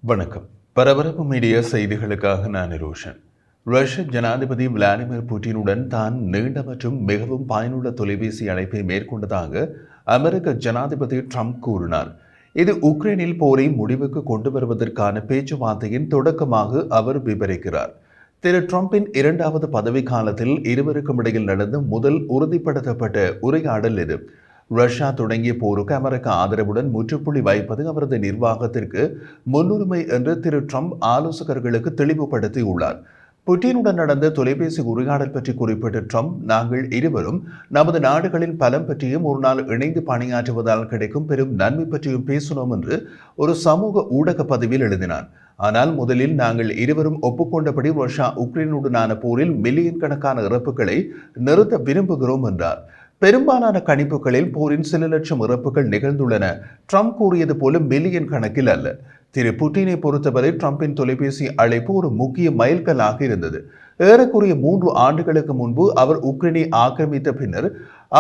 வணக்கம். பரபரப்பு மீடியா செய்திகளுக்காக நான் ரோஷன். ரஷ்ய ஜனாதிபதி விளாடிமிர் புட்டினுடன் தான் நீண்ட மற்றும் மிகவும் பயனுள்ள தொலைபேசி அழைப்பை மேற்கொண்டதாக அமெரிக்க ஜனாதிபதி ட்ரம்ப் கூறினார். இது உக்ரைனில் போரை முடிவுக்கு கொண்டு வருவதற்கான பேச்சுவார்த்தையின் தொடக்கமாக அவர் விவரிக்கிறார். திரு ட்ரம்பின் இரண்டாவது பதவிக்காலத்தில் இருவருக்கும் இடையில் நடந்த முதல் உறுதிப்படுத்தப்பட்ட உரையாடல் இது. ரஷ்யா தொடங்கிய போருக்கு அமெரிக்க ஆதரவுடன் முற்றுப்புள்ளி வைப்பது அவரது நிர்வாகத்திற்கு முன்னுரிமை என்று திரு ட்ரம்ப் ஆலோசகர்களுக்கு தெளிவுபடுத்தியுள்ளார். புட்டினுடன் நடந்த தொலைபேசி உரையாடல் பற்றி குறிப்பிட்ட ட்ரம்ப், நாங்கள் இருவரும் நமது நாடுகளின் பலம் பற்றியும் ஒரு நாள் இணைந்து பணியாற்றுவதால் கிடைக்கும் பெரும் நன்மை பற்றியும் பேசினோம் என்று ஒரு சமூக ஊடக பதிவில் எழுதினார். ஆனால் முதலில் நாங்கள் இருவரும் ஒப்புக்கொண்டபடி ரஷ்யா உக்ரைனுடனான போரில் மில்லியன் கணக்கான இறப்புகளை நிறுத்த விரும்புகிறோம் என்றார். பெரும்பாலான கணிப்புகளில் போரின் சில லட்சம் இறப்புகள் நிகழ்ந்துள்ளன. ட்ரம்ப் கூறியது போல மில்லியன் கணக்கில் அல்ல. திரு புட்டினை பொறுத்தவரை ட்ரம்பின் தொலைபேசி அழைப்பு ஒரு முக்கிய மைல்கல்லாக இருந்தது. ஏறக்குறைய 3 ஆண்டுகளுக்கு முன்பு அவர் உக்ரைனை ஆக்கிரமித்த பின்னர்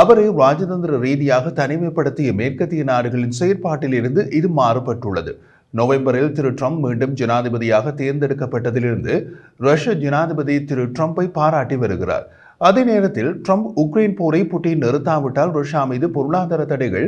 அவரை ராஜதந்திர ரீதியாக தனிமைப்படுத்திய மேற்கத்திய நாடுகளின் செயற்பாட்டில் இருந்து இது மாறுபட்டுள்ளது. நவம்பரில் திரு ட்ரம்ப் மீண்டும் ஜனாதிபதியாக தேர்ந்தெடுக்கப்பட்டதிலிருந்து ரஷ்ய ஜனாதிபதி திரு ட்ரம்பை பாராட்டி வருகிறார். அதே நேரத்தில் ட்ரம்ப் உக்ரைன் போரை புட்டின் நிறுத்தாவிட்டால் ரஷ்யா மீது பொருளாதார தடைகள்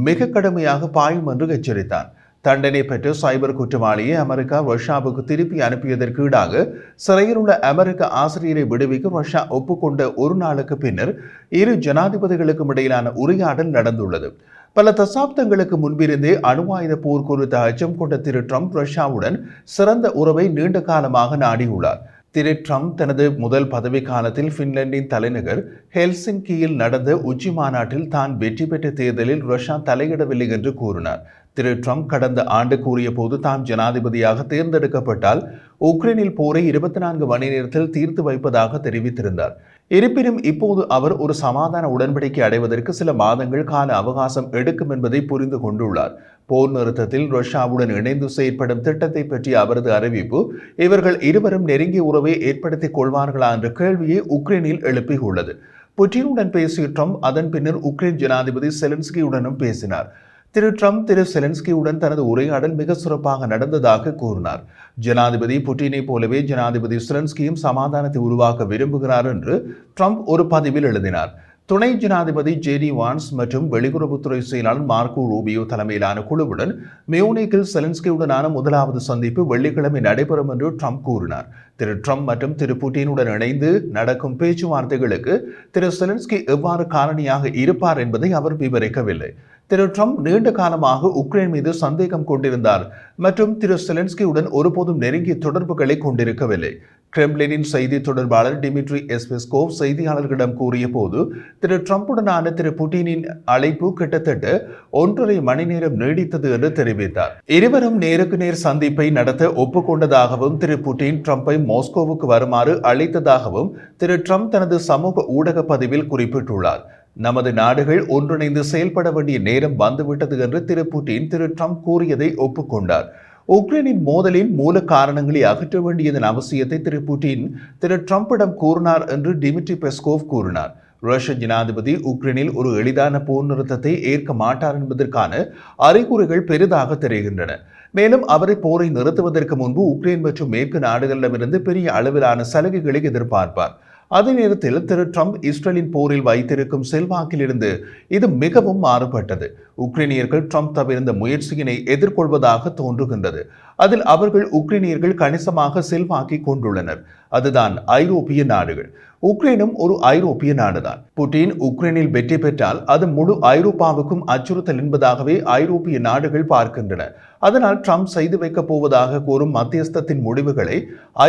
மிக கடுமையாக பாயும் என்று எச்சரித்தார். தண்டனை பெற்ற சைபர் குற்றவாளியை அமெரிக்கா ரஷ்யாவுக்கு திருப்பி அனுப்பியதற்கு ஈடாக சிறையில் உள்ள அமெரிக்க ஆசிரியரை விடுவிக்க ரஷ்யா ஒப்புக்கொண்ட ஒரு நாளுக்கு பின்னர் இரு ஜனாதிபதிகளுக்கும் இடையிலான உரையாடல் நடந்துள்ளது. பல தசாப்தங்களுக்கு முன்பிருந்தே அணு ஆயுத போர் குறித்த அச்சம் கொண்ட திரு ட்ரம்ப் ரஷ்யாவுடன் சிறந்த உறவை நீண்ட காலமாக நாடியுள்ளார். திரு ட்ரம்ப் தனது முதல் பதவி காலத்தில் பின்லாந்தின் தலைநகர் ஹெல்சிங்கியில் நடந்த உச்சி மாநாட்டில் தான் வெற்றி பெற்ற தேர்தலில் ரஷ்யா தலையிடவில்லை என்று கூறினார். திரு ட்ரம்ப் கடந்த ஆண்டு கூறிய போது தாம் ஜனாதிபதியாக தேர்ந்தெடுக்கப்பட்டால் உக்ரைனில் போரை 24 மணி நேரத்தில் தீர்த்து வைப்பதாக தெரிவித்திருந்தார். இருப்பினும் இப்போது அவர் ஒரு சமாதான உடன்படிக்கை அடைவதற்கு சில மாதங்கள் கால அவகாசம் எடுக்கும் என்பதை புரிந்து கொண்டுள்ளார். போர் நிறுத்தத்தில் ரஷ்யாவுடன் இணைந்து செயற்படும் திட்டத்தை பற்றிய அவரது அறிவிப்பு இவர்கள் இருவரும் நெருங்கிய உறவை ஏற்படுத்திக் கொள்வார்களா என்ற கேள்வியை உக்ரைனில் எழுப்பியுள்ளது. புட்டினுடன் பேசிய ட்ரம்ப் அதன் பின்னர் உக்ரைன் ஜனாதிபதி செலன்ஸ்கியுடனும் பேசினார். திரு ட்ரம்ப் திரு செலன்ஸ்கியுடன் தனது உரையாடல் மிக சிறப்பாக நடந்ததாக கூறினார். ஜனாதிபதி புட்டினை போலவே ஜனாதிபதி செலன்ஸ்கியும் சமாதானத்தை உருவாக்க விரும்புகிறார் என்று ட்ரம்ப் ஒரு பதிவில் எழுதினார். துணை ஜனாதிபதி ஜேடி வான்ஸ் மற்றும் வெளியுறவுத்துறை செயலாளர் மார்க்கோ ரூபியோ தலைமையிலான குழுவுடன் மியூனிக்கில் செலன்ஸ்கியுடனான முதலாவது சந்திப்பு வெள்ளிக்கிழமை நடைபெறும் என்று ட்ரம்ப் கூறினார். திரு ட்ரம்ப் மற்றும் திரு புட்டினுடன் இணைந்து நடக்கும் பேச்சுவார்த்தைகளுக்கு திரு செலன்ஸ்கி எவ்வாறு காரணியாக இருப்பார் என்பதை அவர் விவரிக்கவில்லை. திரு ட்ரம்ப் நீண்ட காலமாக உக்ரைன் மீது சந்தேகம் கொண்டிருந்தார் மற்றும் திரு செலன்ஸ்கியுடன் ஒருபோதும் நெருங்கிய தொடர்புகளை கொண்டிருக்கவில்லை. கிரெம்ளினின் செய்தி தொடர்பாளர் டிமிட்ரி பெஸ்கோவ் செய்தியாளர்களிடம் கூறிய போது திரு ட்ரம்புடனான திரு புட்டினின் அழைப்பு கிட்டத்தட்ட 1.5 மணி நேரம் நீடித்தது என்று தெரிவித்தார். இருவரும் நேருக்கு நேர் சந்திப்பை நடத்த ஒப்புக்கொண்டதாகவும் திரு புட்டின் ட்ரம்பை மாஸ்கோவுக்கு வருமாறு அழைத்ததாகவும் திரு ட்ரம்ப் தனது சமூக ஊடக பதிவில் குறிப்பிட்டுள்ளார். நமது நாடுகள் ஒன்றிணைந்து செயல்பட வேண்டிய நேரம் வந்துவிட்டது என்று திரு புட்டின் திரு ட்ரம்ப் கூறியதை ஒப்புக்கொண்டார். உக்ரைனின் மோதலின் மூல காரணங்களை அகற்ற வேண்டியதன் அவசியத்தை திரு புட்டின் திரு ட்ரம்பிடம் கூறினார் என்று டிமிட்ரி பெஸ்கோவ் கூறினார். ரஷ்ய ஜனாதிபதி உக்ரைனில் ஒரு எளிதான போர் நிறுத்தத்தை ஏற்க மாட்டார் என்பதற்கான அறிகுறிகள் பெரிதாக தெரிகின்றன. மேலும் அவரை போரை நிறுத்துவதற்கு முன்பு உக்ரைன் மற்றும் மேற்கு நாடுகளிடமிருந்து பெரிய அளவிலான சலுகைகளை எதிர்பார்ப்பார். அதே நேரத்தில் திரு ட்ரம்ப் இஸ்ரேலின் போரில் வைத்திருக்கும் செல்வாக்கிலிருந்து இது மிகவும் மாறுபட்டது. உக்ரைனியர்கள் ட்ரம்ப் தவிர்த்த முயற்சியினை எதிர்கொள்வதாக தோன்றுகின்றது. அதில் அவர்கள் உக்ரைனியர்கள் கணிசமாக செல்வாக்கி கொண்டுள்ளனர். அதுதான் ஐரோப்பிய நாடுகள். உக்ரைனும் ஒரு ஐரோப்பிய நாடுதான். புட்டின் உக்ரைனில் வெற்றி பெற்றால் அது முழு ஐரோப்பாவுக்கும் அச்சுறுத்தல் என்பதாகவே ஐரோப்பிய நாடுகள் பார்க்கின்றன. அதனால் ட்ரம்ப் செய்து வைக்கப் போவதாக கூறும் மத்தியஸ்தத்தின் முடிவுகளை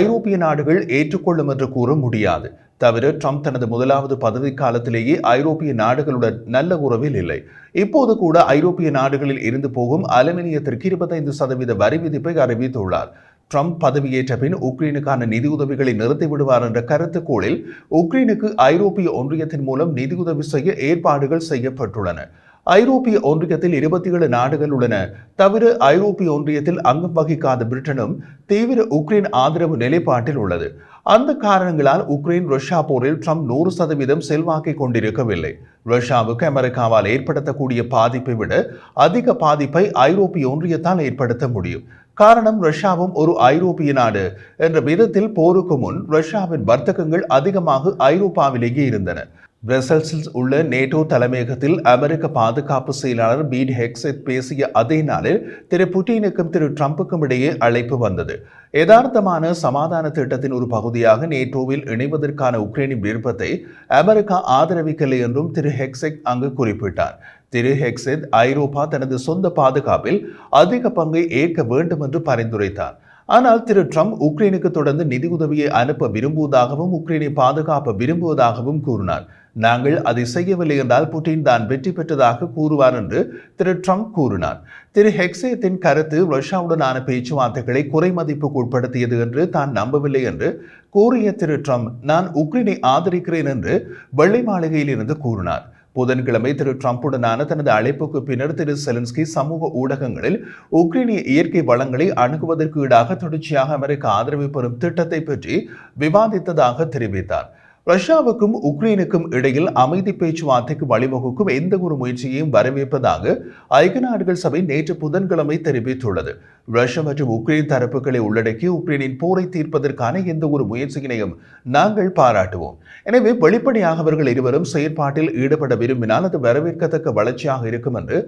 ஐரோப்பிய நாடுகள் ஏற்றுக்கொள்ளும் என்று கூற முடியாது. தவிர ட்ரம்ப் தனது முதலாவது பதவி காலத்திலேயே ஐரோப்பிய நாடுகளுடன் நல்ல உறவில் இல்லை. இப்போது கூட ஐரோப்பிய நாடுகளில் இருந்து போகும் அலுமினியத்திற்கு 25% வரி விதிப்பை அறிவித்துள்ளார். ட்ரம்ப் பதவியேற்ற பின் உக்ரைனுக்கான நிதியுதவிகளை நிறுத்திவிடுவார் என்ற கருத்துக்கோளில் உக்ரைனுக்கு ஐரோப்பிய ஒன்றியத்தின் மூலம் நிதியுதவி செய்ய ஏற்பாடுகள் செய்யப்பட்டுள்ளன. ஐரோப்பிய ஒன்றியத்தில் 27 நாடுகள் உள்ளன. தவிர ஐரோப்பிய ஒன்றியத்தில் அங்கம் வகிக்காத பிரிட்டனும் தீவிர உக்ரைன் ஆதரவு நிலைப்பாட்டில் உள்ளது. அந்த காரணங்களால் உக்ரைன் ரஷ்யா போரில் ட்ரம்ப் 100% செல்வாக்கை கொண்டிருக்கவில்லை. ரஷ்யாவுக்கு அமெரிக்காவால் ஏற்படுத்தக்கூடிய பாதிப்பை விட அதிக பாதிப்பை ஐரோப்பிய ஒன்றியத்தால் ஏற்படுத்த முடியும். காரணம் ரஷ்யாவும் ஒரு ஐரோப்பிய நாடு என்ற விதத்தில் போருக்கு முன் ரஷ்யாவின் வர்த்தகங்கள் அதிகமாக ஐரோப்பாவிலேயே இருந்தன. பிரசல்ஸில் உள்ள நேட்டோ தலைமையகத்தில் அமெரிக்க பாதுகாப்பு செயலாளர் பீட் ஹெக்ஸெட் பேசிய அதே நாளில் திரு புட்டினுக்கும் திரு டிரம்புக்கும் இடையே அழைப்பு வந்தது. யதார்த்தமான சமாதான திட்டத்தின் ஒரு பகுதியாக நேட்டோவில் இணைவதற்கான உக்ரைனின் விருப்பத்தை அமெரிக்கா ஆதரவிக்கவில்லை என்றும் திரு ஹெக்ஸெட் அங்கு குறிப்பிட்டார். திரு ஹெக்ஸெட் ஐரோப்பா தனது சொந்த பாதுகாப்பில் அதிக பங்கை ஏற்க வேண்டும் என்று பரிந்துரைத்தார். ஆனால் திரு டிரம்ப் உக்ரைனுக்கு தொடர்ந்து நிதியுதவியை அனுப்ப விரும்புவதாகவும் உக்ரைனை பாதுகாக்க விரும்புவதாகவும் கூறினார். நாங்கள் அதை செய்யவில்லை என்றால் புட்டின் தான் வெற்றி பெற்றதாக கூறுவார் என்று திரு டிரம்ப் கூறினார். திரு ஹெக்ஸேத்தின் கருத்து ரஷ்யாவுடனான பேச்சுவார்த்தைகளை குறைமதிப்புக்கு உட்படுத்தியது என்று தான் நம்பவில்லை என்று கூறிய திரு டிரம்ப், நான் உக்ரைனை ஆதரிக்கிறேன் என்று வெள்ளை மாளிகையில் இருந்து கூறினார். புதன்கிழமை திரு டிரம்புடனான தனது அழைப்புக்கு பின்னர் திரு செலன்ஸ்கி சமூக ஊடகங்களில் உக்ரைனிய இயற்கை வளங்களை அணுகுவதற்கு ஈடாக தொடர்ச்சியாக அமெரிக்கா ஆதரவு பெறும் திட்டத்தை பற்றி விவாதித்ததாக தெரிவித்தார். ரஷ்யாவுக்கும் உக்ரைனுக்கும் இடையில் அமைதி பேச்சுவார்த்தைக்கு வழிவகுக்கும் எந்த ஒரு முயற்சியையும் வரவேற்பதாக ஐக்கிய நாடுகள் சபை நேற்று புதன்கிழமை தெரிவித்துள்ளது. ரஷ்யா மற்றும் உக்ரைன் தரப்புகளை உள்ளடக்கி உக்ரைனின் போரை தீர்ப்பதற்கான எந்த ஒரு முயற்சியினையும் நாங்கள் பாராட்டுவோம். எனவே வெளிப்படையாக அவர்கள் இருவரும் செயற்பாட்டில் ஈடுபட விரும்பினால் அது வரவேற்கத்தக்க வளர்ச்சியாக இருக்கும் என்று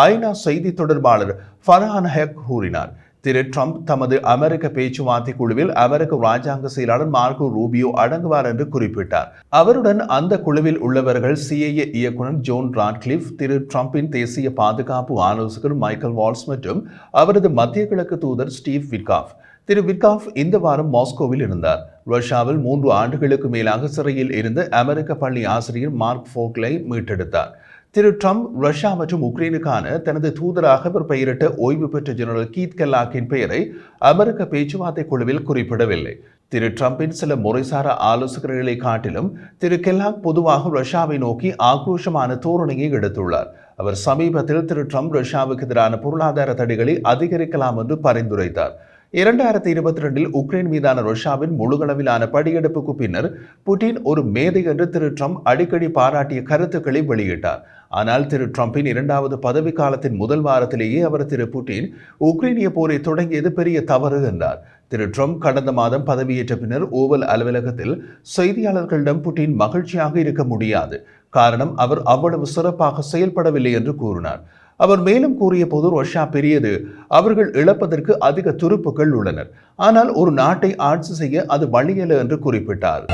ஐநா செய்தி தொடர்பாளர் ஃபர்ஹான் ஹக் கூறினார். திரு டிரம்ப் தமது அமெரிக்க பேச்சுவார்த்தை குழுவில் அமெரிக்க ராஜாங்க செயலாளர் மார்கோ ரூபியோ அடங்குவார் என்று குறிப்பிட்டார். அவருடன் அந்த குழுவில் உள்ளவர்கள் CIA இயக்குநர் ஜோன் ராட்க்ளிஃப், திரு டிரம்பின் தேசிய பாதுகாப்பு ஆலோசகர் மைக்கேல் வால்ஸ் மற்றும் அவரது மத்திய கிழக்கு தூதர் ஸ்டீவ் விட்காஃப். திரு விட்காஃப் இந்த வாரம் மாஸ்கோவில் இருந்தார். ரஷ்யாவில் 3 ஆண்டுகளுக்கு மேலாக சிறையில் இருந்த அமெரிக்க பள்ளி ஆசிரியர் மார்க் ஃபோக்லை மீட்டெடுத்தார். திரு டிரம்ப் ரஷ்யா மற்றும் உக்ரைனுக்கான தனது தூதராக அவர் பெயரிட்ட ஓய்வு பெற்ற ஜெனரல் கீத் கெல்லாக்கின் பெயரை அமெரிக்க பேச்சுவார்த்தை குழுவில் குறிப்பிடவில்லை. திரு டிரம்பின் சில முறைசாரா ஆலோசகர்களை காட்டிலும் திரு கெல்லாக் பொதுவாக ரஷ்யாவை நோக்கி ஆக்ரோஷமான தோரணையை எடுத்துள்ளார். அவர் சமீபத்தில் திரு டிரம்ப் ரஷ்யாவுக்கு எதிரான பொருளாதார தடைகளை அதிகரிக்கலாம் என்று பரிந்துரைத்தார். 2022 உக்ரைன் மீதான ரஷ்யாவின் முழுகளவிலான படியெடுப்புக்கு பின்னர் புட்டின் ஒரு மேதை என்று திரு டிரம்ப் அடிக்கடி பாராட்டிய கருத்துக்களை வெளியிட்டார். ஆனால் திரு டிரம்பின் 2வது பதவி காலத்தின் முதல் வாரத்திலேயே அவர் திரு புட்டின் உக்ரைனிய போரை தொடங்கியது பெரிய தவறு என்றார். திரு டிரம்ப் கடந்த மாதம் பதவியேற்ற பின்னர் ஓவல் அலுவலகத்தில் செய்தியாளர்களிடம் புட்டின் மகிழ்ச்சியாக இருக்க முடியாது, காரணம் அவர் அவ்வளவு சிறப்பாக செயல்படவில்லை என்று கூறினார். அவர் மேலும் கூறிய போது, ரஷ்யா பெரியது, அவர்கள் இழப்பதற்கு அதிக துருப்புகள் உள்ளனர், ஆனால் ஒரு நாட்டை ஆட்சி செய்ய அது வழியல்ல என்று குறிப்பிட்டார்.